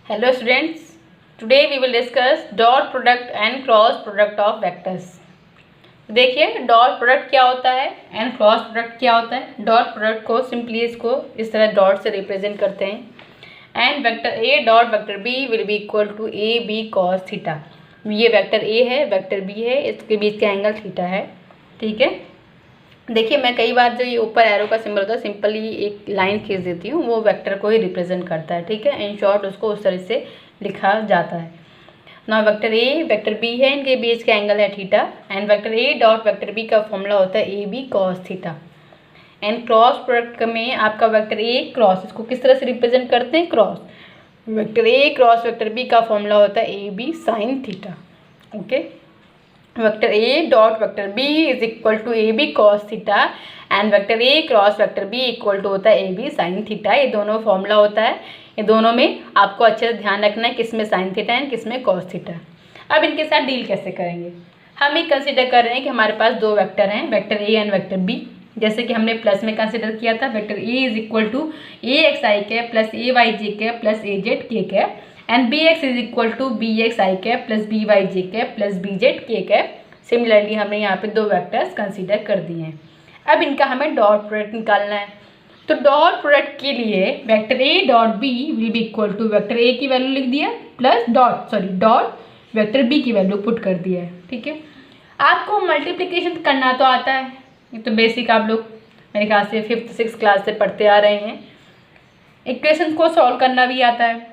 Hello students, today we will discuss dot product and cross product of vectors. देखिए dot product क्या होता है and cross product क्या होता है। डॉट प्रोडक्ट को सिंपली इसको इस तरह डॉट से रिप्रेजेंट करते हैं and vector A dot vector B will be equal to A B cos theta. ये वेक्टर ए है, वेक्टर बी है, इसके बीच का एंगल थीटा है। ठीक है, देखिए मैं कई बार जो ये ऊपर एरो का सिंबल होता है सिंपली एक लाइन खींच देती हूँ, वो वेक्टर को ही रिप्रेजेंट करता है। ठीक है, इन शॉर्ट उसको उस तरह से लिखा जाता है। ना वेक्टर ए वेक्टर बी है, इनके बीच का एंगल है theta and vector A dot vector B का फॉर्मूला होता है A B cos theta. And cross product में आपका वेक्टर ए क्रॉस, इसको किस तरह से रिप्रेजेंट करते हैं cross, vector A cross vector B का फॉर्मूला होता है A B sine theta. Okay, vector A dot vector B is equal to A B cos theta and vector A cross vector B equal to होता है A B sine theta. ये दोनों formula होता है, ये दोनों में आपको अच्छे से ध्यान रखना है किस में साइन थीटा है किस में कॉस थीटा। अब इनके साथ डील कैसे करेंगे, हम ये कंसिडर कर रहे हैं कि हमारे पास दो वेक्टर हैं, vector A and vector B. जैसे कि हमने प्लस में कंसिडर किया था, vector A is equal to A X I cap plus A Y J cap plus A Z K cap and B X is equal to B X I cap plus B Y J cap plus B Z K cap. Similarly हमने यहाँ पे दो vectors consider कर दिए हैं। अब इनका हमें डॉट प्रोडक्ट निकालना है। तो डॉट प्रोडक्ट के लिए vector A dot B will be equal to vector A की वैल्यू लिख दिया प्लस डॉट वेक्टर बी की वैल्यू पुट कर दिया है। ठीक है, आपको मल्टीप्लिकेशन करना तो आता है, ये तो बेसिक आप लोग मेरे ख्याल से 5th 6th क्लास से पढ़ते आ रहे हैं। इक्वेशन को सॉल्व करना भी आता है,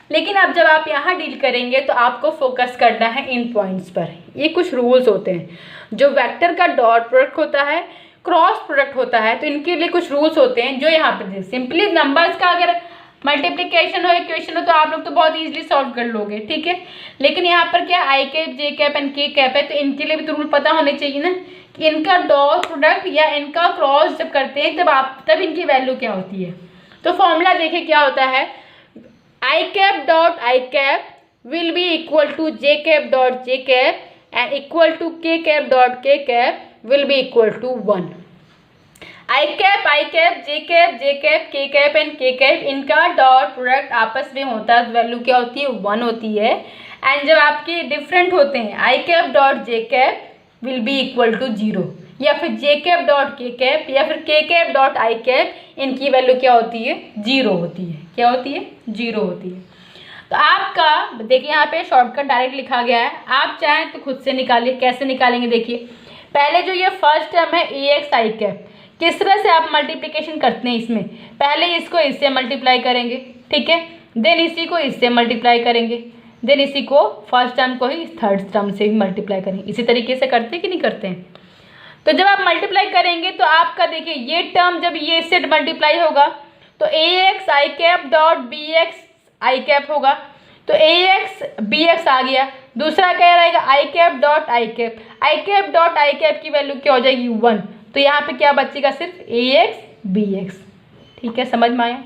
लेकिन अब जब आप यहाँ डील करेंगे तो आपको फोकस करना है इन पॉइंट्स पर। ये कुछ रूल्स होते हैं, जो वेक्टर का डॉट प्रोडक्ट होता है क्रॉस प्रोडक्ट होता है, तो इनके लिए कुछ रूल्स होते हैं जो यहाँ पे सिंपली नंबर्स का अगर मल्टीप्लिकेशन हो इक्वेशन हो तो आप लोग तो बहुत इजीली सॉल्व कर लोगे। ठीक है, लेकिन यहाँ पर क्या आई cap J cap and K cap है, तो इनके लिए भी तो रूल पता होने चाहिए ना कि इनका डॉट प्रोडक्ट या इनका क्रॉस जब करते हैं तब इनकी वैल्यू क्या होती है। तो फॉर्मूला देखिए क्या होता है, I cap dot I cap will be equal to J cap dot J cap and equal to K cap dot K cap will be equal to 1। I cap J cap K cap and K cap इनका dot product आपस में होता है, value क्या होती है 1 होती है। एंड जब आपके डिफरेंट होते हैं I cap dot J cap will be equal to 0 या फिर J cap dot K cap या फिर K cap dot I cap, इनकी वैल्यू क्या होती है 0 होती है। क्या होती है 0 होती है। तो आपका देखिए यहाँ पे शॉर्टकट डायरेक्ट लिखा गया है, आप चाहें तो खुद से निकालिए। कैसे निकालेंगे देखिए, पहले जो ये फर्स्ट टर्म है ए एक्स आई कैप, किस तरह से आप मल्टीप्लिकेशन करते हैं इसमें, पहले इसको इससे मल्टीप्लाई करेंगे। ठीक है, देन इसी को इससे मल्टीप्लाई करेंगे, देन इसी को फर्स्ट टर्म को ही थर्ड टर्म से भी मल्टीप्लाई करेंगे। इसी तरीके से करते हैं कि नहीं करते हैं। तो जब आप मल्टीप्लाई करेंगे तो आपका देखिए ये टर्म जब ये इससे मल्टीप्लाई होगा तो ए X I cap dot B X I cap होगा, तो ए एक्स बी एक्स आ गया। दूसरा क्या रहेगा आई कैप डॉट आई कैप की वैल्यू क्या हो जाएगी 1, तो यहाँ पे क्या बचेगा सिर्फ ए एक्स बी एक्स। ठीक है, समझ में आया।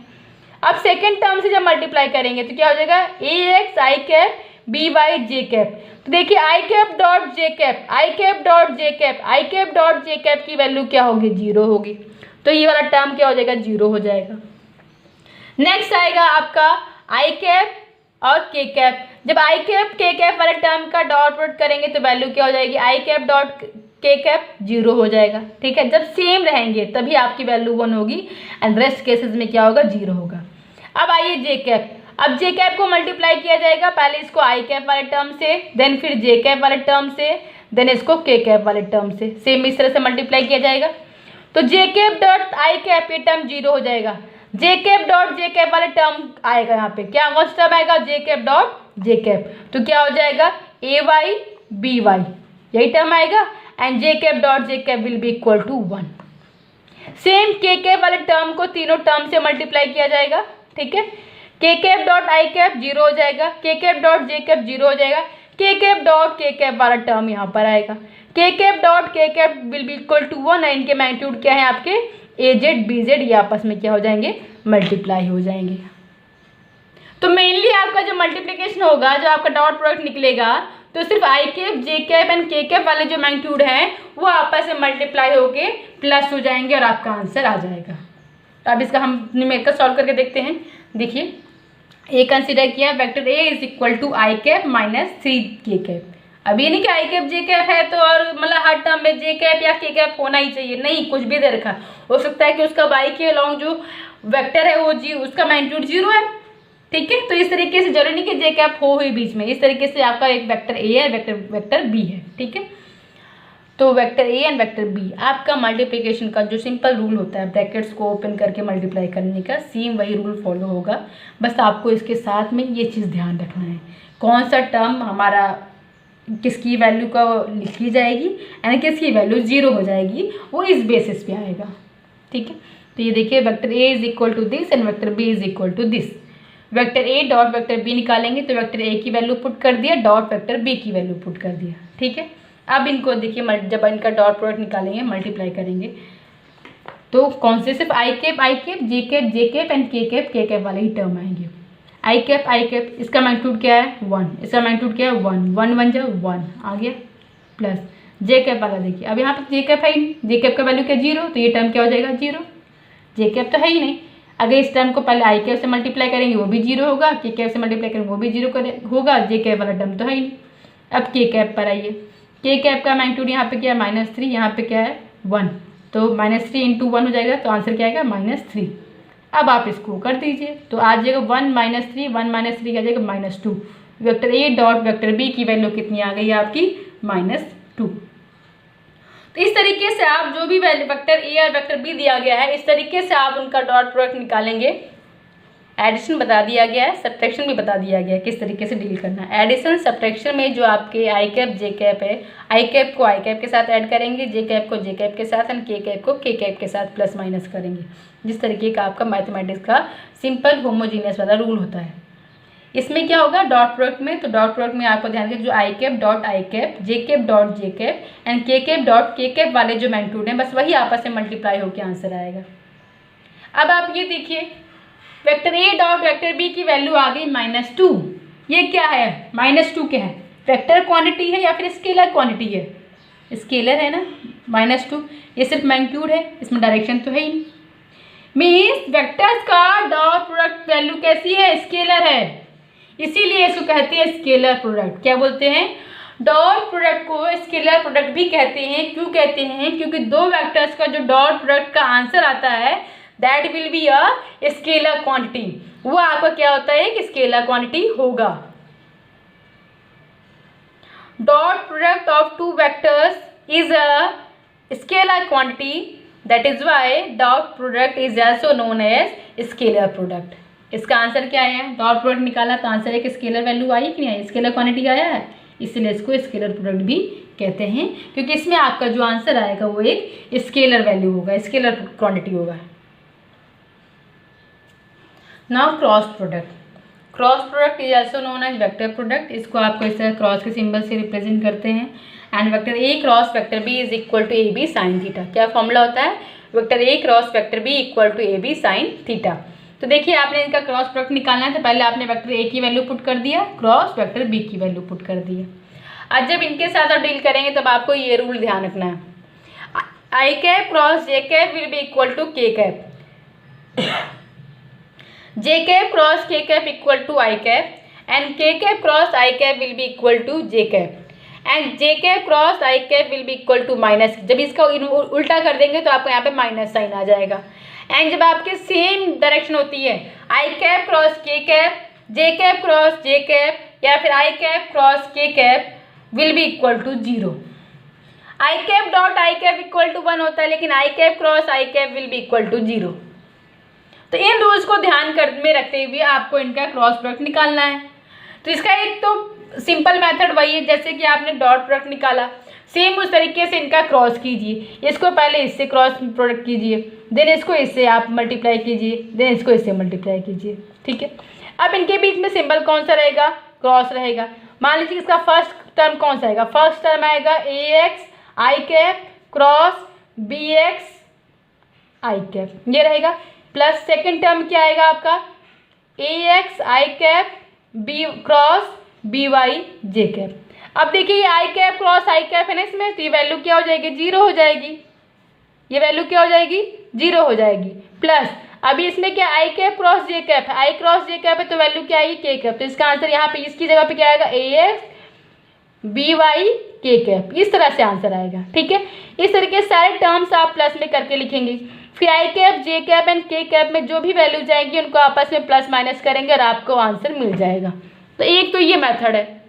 अब सेकेंड टर्म से जब मल्टीप्लाई करेंगे तो क्या हो जाएगा ए X I cap B Y J cap. तो देखिए आई कैप डॉट जे कैप की वैल्यू क्या होगी 0 होगी, तो ये वाला टर्म क्या हो जाएगा 0 हो जाएगा। नेक्स्ट आएगा आपका आई कैप और के कैप। जब आई कैप के कैप वाले टर्म का डॉट प्रोडक्ट करेंगे तो वैल्यू क्या हो जाएगी आई कैप डॉट के कैप 0 हो जाएगा। ठीक है, जब सेम रहेंगे तभी आपकी वैल्यू 1 होगी एंड रेस्ट केसेस में क्या होगा 0 होगा। अब आइए जे कैप, अब जे कैप को मल्टीप्लाई किया जाएगा, पहले इसको आई कैप वाले टर्म से, देन फिर जे कैप वाले टर्म से, देन इसको के कैप वाले टर्म से, सेम इस तरह से मल्टीप्लाई किया जाएगा। तो J cap dot I cap ये टर्म 0 हो जाएगा, J cap dot J cap वाले टर्म आएगा, यहाँ पे क्या कौन सा टर्म आएगा J cap dot J cap, तो क्या हो जाएगा ए वाई बी वाई, यही टर्म आएगा and J cap dot J cap will be equal to 1। Same K cap वाले टर्म को तीनों टर्म से मल्टीप्लाई किया जाएगा। ठीक है, के कैप डॉट आई कैप 0 हो जाएगा, K cap dot J cap 0 हो जाएगा, K cap dot K cap वाला टर्म यहाँ पर आएगा, K cap dot K cap will be equal to 1 and इनके मैग्नीट्यूड क्या है आपके ए जेड बी जेड, ये आपस में क्या हो जाएंगे मल्टीप्लाई हो जाएंगे। तो मेनली आपका जो मल्टीप्लिकेशन होगा, जो आपका डॉट प्रोडक्ट निकलेगा, तो सिर्फ आई cap J cap and K cap वाले जो मैग्नीट्यूड हैं वो आपस में मल्टीप्लाई होके प्लस हो जाएंगे और आपका आंसर आ जाएगा। तो अब इसका हम न्यूमेरिकल सॉल्व करके देखते हैं। देखिए ए कंसिडर किया, vector A is equal to I cap minus 3 k cap. अब ये नहीं कि आई कैप जे कैप है तो और मतलब हर टर्म में जे कैप या के कैप होना ही चाहिए, नहीं, कुछ भी दे रखा। हो सकता है कि उसका वाई के अलॉन्ग जो वेक्टर है वो उसका मैग्नीट्यूड 0 है, ठीक है। तो इस तरीके से जरूरी नहीं कि जे कैप हो ही बीच में, इस तरीके से आपका एक वेक्टर ए है, वेक्टर बी है, ठीक है। तो vector A and vector B आपका मल्टीप्लिकेशन का जो सिंपल रूल होता है ब्रैकेट्स को ओपन करके मल्टीप्लाई करने का, सेम वही रूल फॉलो होगा। बस आपको इसके साथ में ये चीज़ ध्यान रखना है, कौन सा टर्म हमारा किसकी वैल्यू का लिखी जाएगी यानी किसकी वैल्यू 0 हो जाएगी, वो इस बेसिस पे आएगा, ठीक है। तो ये देखिए vector A is equal to this and vector B is equal to this. Vector A dot vector B निकालेंगे तो वेक्टर ए की वैल्यू पुट कर दिया, डॉट वेक्टर बी की वैल्यू पुट कर दिया, ठीक है। अब इनको देखिए जब इनका डॉट प्रोडक्ट निकालेंगे मल्टीप्लाई करेंगे तो कौन से सिर्फ आई cap J cap and K cap वाले ही टर्म आएंगे। आई कैप इसका मैग्नीट्यूड क्या है 1, इसका मैग्नीट्यूड क्या है 1, 1 1 जो 1 आ गया, प्लस जे कैप वाला देखिए अब यहाँ पर जे कैप है ही, जे कैप का वैल्यू क्या 0, तो ये टर्म क्या हो जाएगा 0, जे कैप तो है ही नहीं। अगर इस टर्म को पहले आई कैप से मल्टीप्लाई करेंगे वो भी 0 होगा, के कैप से मल्टीप्लाई करेंगे वो भी 0 होगा, जे कैप वाला टर्म तो है ही नहीं। अब के कैप पर आइए, के कैप का मैग्नीट्यूड यहाँ पे क्या है -3, यहाँ पे क्या है 1, तो -3 × 1 हो जाएगा, तो आंसर क्या आएगा -3। अब आप इसको कर दीजिए तो आ जाएगा 1 - 3, 1 - 3 आ जाएगा -2। Vector A dot vector B की वैल्यू कितनी आ गई आपकी -2। तो इस तरीके से आप जो भी वेक्टर ए और वेक्टर बी दिया गया है इस तरीके से आप उनका डॉट प्रोडक्ट निकालेंगे। एडिशन बता दिया गया है, सब्ट्रैक्शन भी बता दिया गया है किस तरीके से डील करना है। एडिशन सब्ट्रैक्शन में जो आपके आई कैप जे कैप है, आई कैप को आई कैप के साथ ऐड करेंगे, जे कैप को जे कैप के साथ एंड के कैप को के कैप के साथ प्लस माइनस करेंगे। जिस तरीके का आपका मैथमेटिक्स का सिंपल होमोजीनियस वाला रूल होता है। इसमें क्या होगा डॉट प्रोडक्ट में, तो डॉट प्रोडक्ट में आपको ध्यान रखिए जो I cap dot I cap, J cap dot J cap and K cap dot K cap वाले जो मैग्नीट्यूड हैं बस वही आपस में मल्टीप्लाई होकर आंसर आएगा। अब आप ये देखिए vector A dot vector B की वैल्यू आ गई -2। ये क्या है -2 क्या है, वेक्टर क्वांटिटी है या फिर स्केलर क्वांटिटी है, स्केलर है ना -2, ये सिर्फ मैग्नीट्यूड है, इसमें डायरेक्शन तो है ही नहीं। मीन्स वेक्टर्स का डॉट प्रोडक्ट वैल्यू कैसी है, स्केलर है, इसीलिए इसको कहते हैं स्केलर प्रोडक्ट। क्या बोलते हैं, डॉट प्रोडक्ट को स्केलर प्रोडक्ट भी कहते हैं। क्यों कहते हैं, क्योंकि दो वेक्टर्स का जो डॉट प्रोडक्ट का आंसर आता है that will be a scalar quantity, वो आपका क्या होता है कि स्केलर क्वांटिटी होगा। Dot product of two vectors is a scalar quantity, that is why dot product is also known as scalar product. इसका आंसर क्या आया, डॉट प्रोडक्ट निकाला तो आंसर है कि स्केलर वैल्यू आई कि नहीं आई, स्केलर क्वांटिटी आया है, इसलिए इसको स्केलर प्रोडक्ट भी कहते हैं क्योंकि इसमें आपका जो आंसर आएगा वो एक स्केलर वैल्यू होगा, स्केलर क्वांटिटी होगा। Now cross product, cross product is also known as vector product. इसको आपको इस तरह क्रॉस के सिंबल से रिप्रेजेंट करते हैं। And vector A cross vector B is equal to A B sine theta. क्या फॉर्मूला होता है, vector A cross vector B equal to A B sine theta. तो देखिए आपने इनका क्रॉस प्रोडक्ट निकालना है तो पहले आपने वेक्टर ए की वैल्यू पुट कर दिया, क्रॉस वेक्टर बी की वैल्यू पुट कर दिया। आज जब इनके साथ आप डील करेंगे तब आपको ये रूल ध्यान रखना है, I cap cross J cap will be equal to K cap, J cap cross K cap equal to I cap and K cap cross I cap will be equal to J cap and J cap cross I cap will be equal to minus. जब इसका उल्टा कर देंगे तो आपको यहाँ पे minus sign आ जाएगा। एंड जब आपके सेम डायरेक्शन होती है I cap cross K cap, J cap cross J cap या फिर I cap cross K cap will be equal to 0। I cap dot I cap equal to 1 होता है लेकिन I cap cross I cap will be equal to 0। तो इन rules को ध्यान में रखते हुए आपको इनका क्रॉस प्रोडक्ट निकालना है। तो इसका एक तो सिंपल मेथड वही है जैसे कि आपने डॉट प्रोडक्ट निकाला, सेम उस तरीके से इनका क्रॉस कीजिए। इसको पहले इससे क्रॉस प्रोडक्ट कीजिए, देन इसको इससे आप मल्टीप्लाई कीजिए, देन इसको इससे मल्टीप्लाई कीजिए, ठीक है। अब इनके बीच में सिंबल कौन सा रहेगा, क्रॉस रहेगा। मान लीजिए इसका फर्स्ट टर्म कौन सा आएगा, फर्स्ट टर्म आएगा A X I cap cross B X I cap, ये रहेगा। प्लस सेकेंड टर्म क्या आएगा आपका A X I cap B cross B Y J cap. अब देखिए ये I cap cross I cap है ना इसमें, तो ये वैल्यू क्या हो जाएगी 0 हो जाएगी, ये वैल्यू क्या हो जाएगी 0 हो जाएगी। प्लस अभी इसमें क्या आई कैप क्रॉस जे कैप है, आई क्रॉस जे कैप है तो वैल्यू क्या आएगी के कैप। तो इसका आंसर यहाँ पे इसकी जगह पे क्या आएगा A X B Y K cap, इस तरह से आंसर आएगा। ठीक है, इस तरीके से सारे टर्म्स आप प्लस में करके लिखेंगे। फिर I cap J cap and K cap में जो भी वैल्यू जाएगी उनको आपस में प्लस माइनस करेंगे और आपको आंसर मिल जाएगा। तो एक तो ये मेथड है।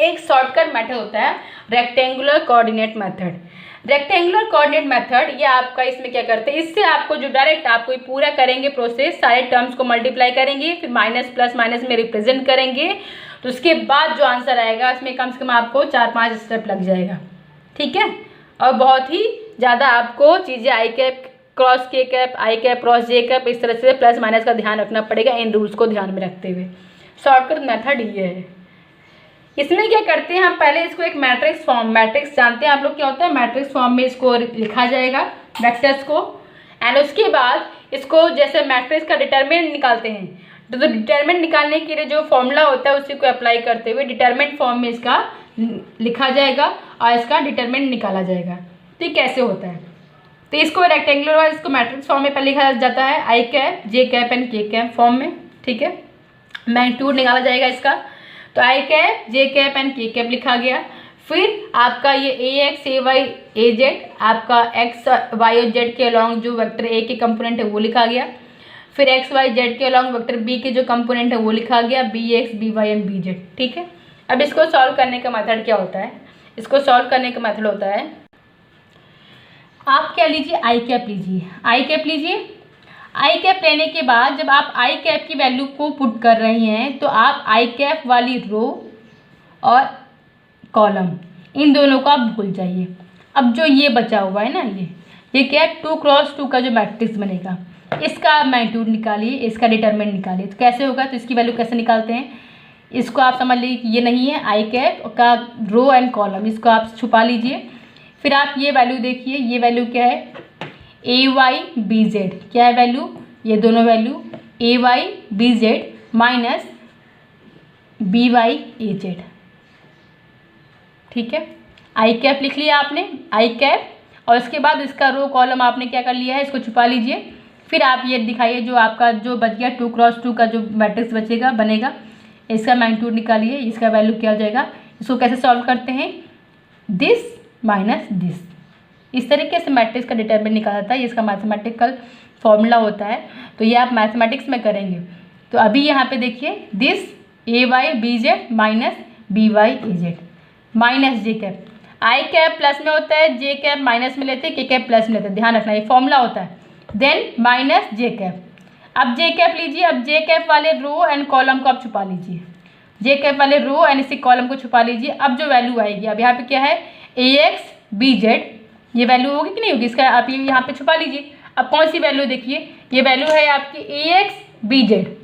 एक शॉर्टकट मेथड होता है rectangular coordinate method. Rectangular coordinate method ये आपका इसमें क्या करते हैं, इससे आपको जो डायरेक्ट आपको पूरा करेंगे प्रोसेस, सारे टर्म्स को मल्टीप्लाई करेंगे, फिर माइनस प्लस माइनस में रिप्रेजेंट करेंगे, तो उसके बाद जो आंसर आएगा उसमें कम से कम आपको 4-5 स्टेप लग जाएगा। ठीक है, और बहुत ही ज़्यादा आपको चीज़ें आई cap cross K cap, I cap cross J cap, इस तरह से प्लस माइनस का ध्यान रखना पड़ेगा इन रूल्स को ध्यान में रखते हुए। शॉर्टकट मेथड ये है। इसमें क्या करते हैं हम, पहले इसको एक मैट्रिक्स फॉर्म, मैट्रिक्स जानते हैं आप लोग क्या होता है, मैट्रिक्स फॉर्म में इसको लिखा जाएगा वेक्टर्स को, एंड उसके बाद इसको जैसे मैट्रिक्स का डिटरमिनेंट निकालते हैं, तो डिटरमिनेंट निकालने के लिए जो फॉर्मूला होता है उसी को अप्लाई करते हुए डिटरमिनेंट फॉर्म में इसका लिखा जाएगा और इसका डिटरमिनेंट निकाला जाएगा। तो ये कैसे होता है, तो इसको रेक्टेंगुलर वाइज इसको मैट्रिक्स फॉर्म में पहले लिखा जाता है I cap J cap and K cap form में। ठीक है, मैग्नीट्यूड निकाला जाएगा इसका, तो आई cap J cap and K cap लिखा गया। फिर आपका ये ए x A Y A Z, आपका एक्स वाई और जेड के अलॉन्ग जो वेक्टर ए के कंपोनेंट है वो लिखा गया। फिर एक्स वाई जेड के अलॉन्ग वेक्टर बी के जो कंपोनेंट है वो लिखा गया, B X B Y and B Z. ठीक है, अब इसको सॉल्व करने का मेथड क्या होता है, इसको सॉल्व करने का मेथड होता है, आप क्या लीजिए आई कैप लीजिए, आई कैप लीजिए। आई कैप लेने के बाद जब आप आई कैप की वैल्यू को पुट कर रहे हैं तो आप आई कैप वाली रो और कॉलम इन दोनों को आप भूल जाइए। अब जो ये बचा हुआ है ना, ये क्या है 2x2 का जो मैट्रिक्स बनेगा, इसका आप मैग्नीट्यूड निकालिए, इसका डिटरमिनेंट निकालिए। तो कैसे होगा, तो इसकी वैल्यू कैसे निकालते हैं, इसको आप समझ लीजिए कि ये नहीं है आई कैप का रो एंड कॉलम, इसको आप छुपा लीजिए। फिर आप ये वैल्यू देखिए, ये वैल्यू क्या है ए वाई बी जेड, क्या है वैल्यू, ये दोनों value A Y B Z minus B Y A Z. ठीक है, आई कैप लिख लिया आपने, आई कैप, और इसके बाद इसका रो कॉलम आपने क्या कर लिया है, इसको छुपा लीजिए। फिर आप ये दिखाइए जो आपका जो बच गया 2x2 का जो मैट्रिक्स बचेगा बनेगा, इसका मैग्नीट्यूड निकालिए, इसका वैल्यू क्या हो जाएगा। इसको कैसे सॉल्व करते हैं, दिस माइनस दिस, इस तरीके से मैट्रिक्स का डिटरमिनेंट निकाला जाता है, इसका मैथमेटिकल फॉर्मूला होता है। तो ये आप मैथमेटिक्स में करेंगे। तो अभी यहाँ पे देखिए this A Y B Z minus B Y A Z minus J cap, I cap plus में होता है, जे कैप माइनस में लेते हैं, के कैप प्लस में लेते हैं, ध्यान रखना ये फॉर्मूला होता है। देन माइनस जे कैप, अब जे कैप लीजिए, अब जे कैप वाले रो एंड कॉलम को आप छुपा लीजिए, जे कैप वाले रो एंड इसी कॉलम को छुपा लीजिए। अब जो वैल्यू आएगी, अब यहाँ पे क्या है ए एक्स बी जेड, ये वैल्यू होगी कि नहीं होगी, इसका आप ये यहाँ पे छुपा लीजिए। अब कौन सी वैल्यू देखिए, ये वैल्यू है आपकी A X B Z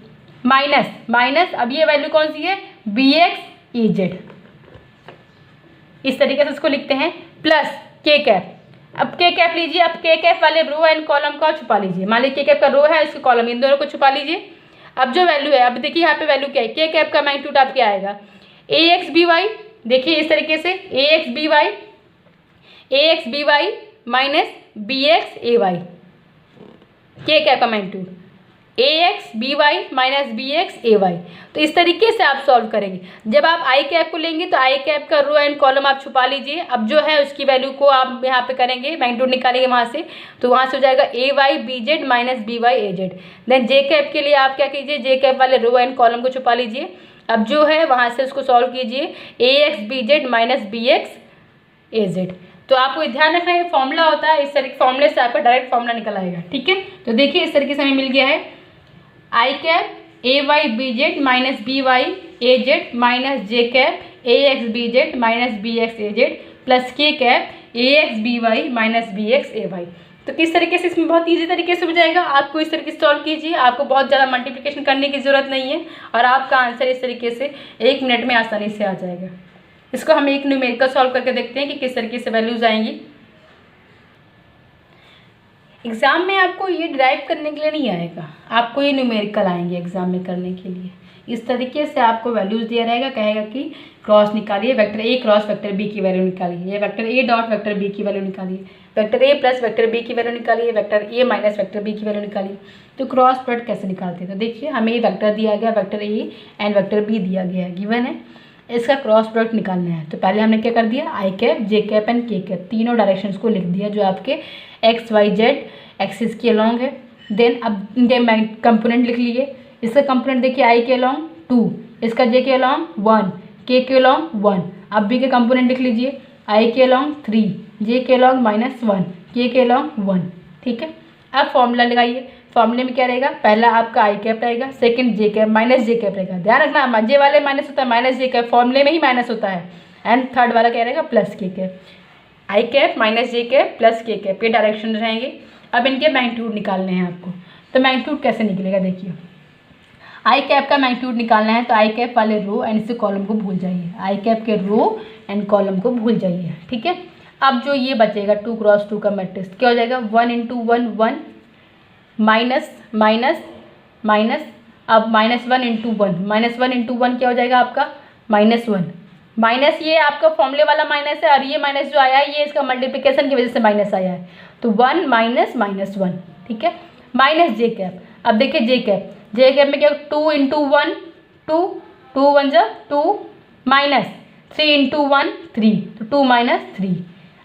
minus minus, अब ये वैल्यू कौन सी है बी एक्स ए जेड, इस तरीके से इसको लिखते हैं, प्लस के कैप। अब के कैप लीजिए, अब के कैप वाले रो एंड कॉलम को छुपा लीजिए, मान लीजिए के कैप का रो है, इसके कॉलम, इन दोनों को छुपा लीजिए। अब जो वैल्यू है, अब देखिए यहाँ पे वैल्यू क्या है, के कैप का मैग्नीट्यूड आप क्या आएगा ए एक्स बी वाई, देखिए इस तरीके से A X B Y minus B X A Y, K cap का magnitude A X B Y minus B X A Y. तो इस तरीके से आप सॉल्व करेंगे। जब आप आई कैप को लेंगे तो आई कैप का रो एंड कॉलम आप छुपा लीजिए, अब जो है उसकी वैल्यू को आप यहाँ पे करेंगे, मैग्नीट्यूड निकालेंगे वहाँ से, तो वहाँ से हो जाएगा A Y B Z minus B Y A Z. Then J cap के लिए आप क्या कीजिए, जे कैप वाले रो एंड कॉलम को छुपा लीजिए, अब जो है वहाँ से उसको सॉल्व कीजिए, A X B Z minus B X A Z. तो आपको ध्यान रखना है फॉर्मूला होता है, इस तरीके फॉर्मूले से आपका डायरेक्ट फॉर्मूला निकल आएगा। ठीक है, तो देखिए इस तरीके से हमें मिल गया है I cap A Y B Z minus B Y A Z minus J cap A X B Z minus B X A Z plus K cap A X B Y minus B X A Y. तो किस तरीके से, इसमें बहुत easy तरीके से हो जाएगा, आपको इस तरीके से सॉल्व कीजिए, आपको बहुत ज़्यादा मल्टीप्लिकेशन करने की ज़रूरत नहीं है और आपका आंसर इस तरीके से 1 मिनट में आसानी से आ जाएगा। इसको हम एक न्यूमेरिकल सॉल्व करके देखते हैं कि किस तरीके से वैल्यूज आएंगी। एग्ज़ाम में आपको ये ड्राइव करने के लिए नहीं आएगा, आपको ये न्यूमेरिकल आएंगे एग्जाम में करने के लिए। इस तरीके से आपको वैल्यूज दिया रहेगा, कहेगा कि क्रॉस निकालिए, vector A cross vector B की वैल्यू निकालिए, या vector A dot vector B की वैल्यू निकालिए, vector A plus vector B की वैल्यू निकालिए, vector A minus vector B की वैल्यू निकालिए। तो क्रॉस प्रोडक्ट कैसे निकालते हैं? तो देखिए हमें ये वेक्टर दिया गया, vector A and vector B दिया गया है, गिवन है, इसका क्रॉस प्रोडक्ट निकालना है। तो पहले हमने क्या कर दिया, आई cap, J cap and K cap तीनों डायरेक्शंस को लिख दिया जो आपके एक्स वाई जेड एक्सिस के अलॉन्ग है। देन अब इनके कंपोनेंट लिख लिए। इसका कंपोनेंट देखिए, आई के अलॉन्ग 2, इसका जे के अलॉन्ग 1, के अलॉन्ग 1। अब बी के कंपोनेंट लिख लीजिए, आई के अलॉन्ग 3, जे के अलॉन्ग -1, के अलॉन्ग 1। ठीक है, अब फॉर्मूला लगाइए। फॉर्मूले में क्या रहेगा, पहला आपका आई कैप रहेगा, सेकंड जे कैप माइनस जे कैप रहेगा। ध्यान रखना जे वाले माइनस होता है, माइनस जे कैप फॉर्मूले में ही माइनस होता है। एंड थर्ड वाला क्या रहेगा, plus K cap. I cap minus J cap plus K cap, ये डायरेक्शन रहेंगे। अब इनके मैग्नीट्यूड निकालने हैं आपको। तो मैग्नीट्यूड कैसे निकलेगा, देखिए आई कैप का मैग्नीट्यूड निकालना है तो आई कैप वाले रो एंड इस कॉलम को भूल जाइए, आई कैप के रो एंड कॉलम को भूल जाइए। ठीक है, अब जो ये बचेगा 2 क्रॉस 2 का मैट्रिक्स क्या हो जाएगा, 1 × 1 1 माइनस माइनस माइनस, अब -1 × 1, -1 × 1 क्या हो जाएगा आपका -1, माइनस ये आपका फॉर्मूले वाला माइनस है और ये माइनस जो आया है ये इसका मल्टीप्लिकेशन की वजह से माइनस आया है। तो 1 माइनस -1, ठीक है, माइनस जे कैप। अब देखिए जे कैप में क्या, 2 × 1 2, 2 1 जा 2, माइनस 3 × 1 3, तो 2 - 3।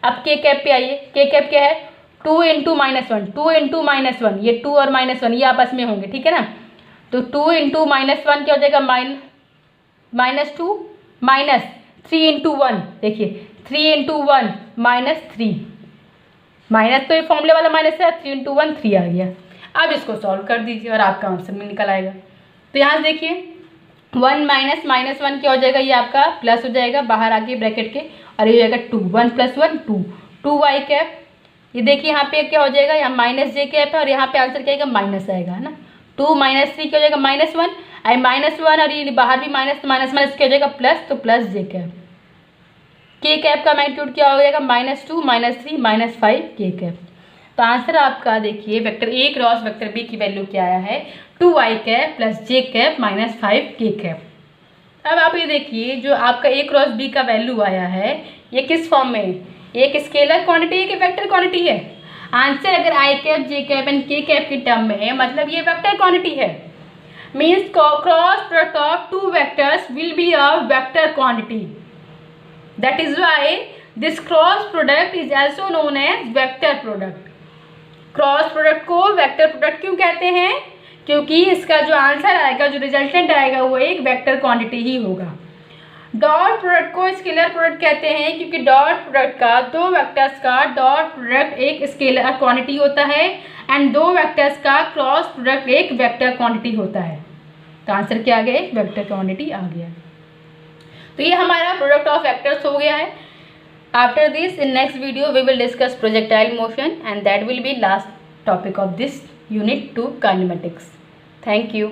अब के कैप पे आइए, के कैप क्या है, 2 × -1, 2 × -1, ये 2 और -1 ये आपस में होंगे, ठीक है ना। तो 2 × -1 क्या हो जाएगा, -2 माइनस 3 × 1, देखिए 3 × 1 -3, माइनस तो ये फॉर्मूले वाला माइनस है, 3 × 1 3 आ गया। अब इसको सॉल्व कर दीजिए और आपका आंसर में निकल आएगा। तो यहाँ से देखिए 1 माइनस -1 क्या हो जाएगा, ये आपका प्लस हो जाएगा बाहर आके ब्रैकेट के, और ये हो जाएगा 2, 1 + 1 2, 2 वाई कैप। ये देखिए यहाँ पे क्या हो जाएगा, यहाँ माइनस जे कैप है और यहाँ पे आंसर क्या आएगा, माइनस आएगा, है ना। 2 - 3 क्या हो जाएगा, -1, आई -1 और ये बाहर भी माइनस, तो माइनस माइनस क्या हो जाएगा प्लस, तो plus J cap. K cap का मैग्नीट्यूड क्या हो जाएगा, -2 -3 -5 के कैप। तो आंसर आपका देखिए vector A cross vector B की वैल्यू क्या आया है, 2 I cap plus J cap -5 K cap. अब आप ये देखिए जो आपका ए क्रॉस बी का वैल्यू आया है ये किस फॉर्म में है, एक स्केलर क्वांटिटी है कि वेक्टर क्वांटिटी है। आंसर अगर I cap J cap and K cap की टर्म में है मतलब ये वेक्टर क्वांटिटी है, means cross product of 2 vectors will be a vector quantity. That is why this cross product is also known as vector product. Cross product को vector product क्यों कहते हैं, क्योंकि इसका जो आंसर आएगा, जो रिजल्टेंट आएगा वो एक वेक्टर क्वांटिटी ही होगा। डॉट प्रोडक्ट को स्केलर प्रोडक्ट कहते हैं क्योंकि डॉट प्रोडक्ट का 2 वेक्टर्स का डॉट प्रोडक्ट एक स्केलर क्वांटिटी होता है एंड 2 वेक्टर्स का क्रॉस प्रोडक्ट एक वेक्टर क्वांटिटी होता है। तो आंसर क्या आ गया, एक वेक्टर क्वांटिटी आ गया। तो ये हमारा प्रोडक्ट ऑफ वेक्टर्स हो गया है। After this, in next video, we will discuss projectile motion and that will be last topic of this unit 2 kinematics. Thank you.